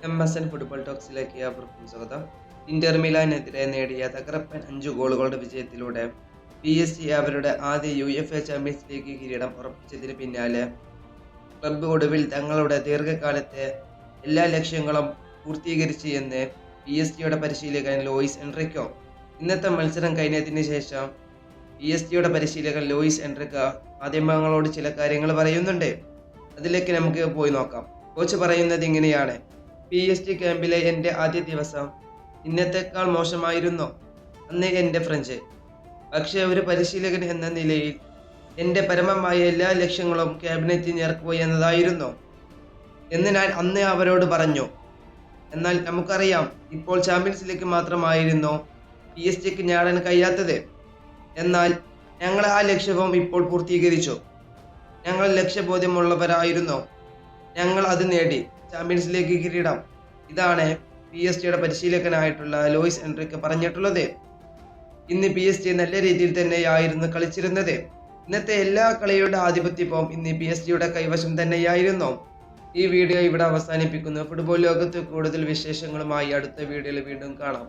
MSN football ടോക്സിലേക്ക് അവർക്കും സ്വാഗതം. Inter മിലാനെതിരെ നേടിയ തകർപ്പൻ 5 ഗോളുകളുടെ വിജയത്തിലൂടെ PSG അവരുടെ ആദ്യ UEFA ചാമ്പ്യൻസ് ലീഗ് കിരീടം ഉറപ്പിച്ചതിന് പിന്നാലെ ക്ലബ്ബ് ഒടുവിൽ തങ്ങളുടെ ദീർഘകാലത്തെ എല്ലാ ലക്ഷ്യങ്ങളും പൂർത്തീകരിച്ചു എന്ന് PSG പരിശീലകൻ ലൂയിസ് എൻറിക്കോ. ഇന്നത്തെ മത്സരം കഴിഞ്ഞതിന് ശേഷം PSG പരിശീലകൻ ലൂയിസ് എൻറിക്കോ മാധ്യമങ്ങളോട് ചില കാര്യങ്ങൾ പറയുന്നുണ്ട്. അതിലേക്ക് നമുക്ക് പോയി നോക്കാം. കോച്ച് പറയുന്നത് ഇങ്ങനെയാണ്: PSG ക്യാമ്പിലെ എൻ്റെ ആദ്യ ദിവസം ഇന്നത്തേക്കാൾ മോശമായിരുന്നു. അന്ന് എൻ്റെ ഫ്രഞ്ച്. പക്ഷേ ഒരു പരിശീലകൻ എന്ന നിലയിൽ എൻ്റെ പരമമായ എല്ലാ ലക്ഷ്യങ്ങളും ക്യാബിനെറ്റ് നേർക്കുക എന്നതായിരുന്നു എന്ന് ഞാൻ അന്ന് അവരോട് പറഞ്ഞു. എന്നാൽ നമുക്കറിയാം, ഇപ്പോൾ ചാമ്പ്യൻസ് ലീഗ് മാത്രമായിരുന്നു PSG നേടാൻ കഴിയാത്തത്. എന്നാൽ ഞങ്ങൾ ആ ലക്ഷ്യവും ഇപ്പോൾ പൂർത്തീകരിച്ചു. ഞങ്ങൾ ലക്ഷ്യബോധ്യമുള്ളവരായിരുന്നു. ഞങ്ങൾ അത് നേടി, ചാമ്പ്യൻസ് ലീഗ് കിരീടം. ഇതാണ് PSG പരിശീലകനായിട്ടുള്ള ലൂയിസ് എൻറിക്കോ പറഞ്ഞിട്ടുള്ളത്. ഇന്ന് PSG നല്ല രീതിയിൽ തന്നെയായിരുന്നു കളിച്ചിരുന്നത്. ഇന്നത്തെ എല്ലാ കളിയുടെ ആധിപത്യവും ഇന്ന് PSG കൈവശം തന്നെയായിരുന്നു. ഈ വീഡിയോ ഇവിടെ അവസാനിപ്പിക്കുന്നു. ഫുട്ബോൾ ലോകത്ത് കൂടുതൽ വിശേഷങ്ങളുമായി അടുത്ത വീഡിയോയിൽ വീണ്ടും കാണാം.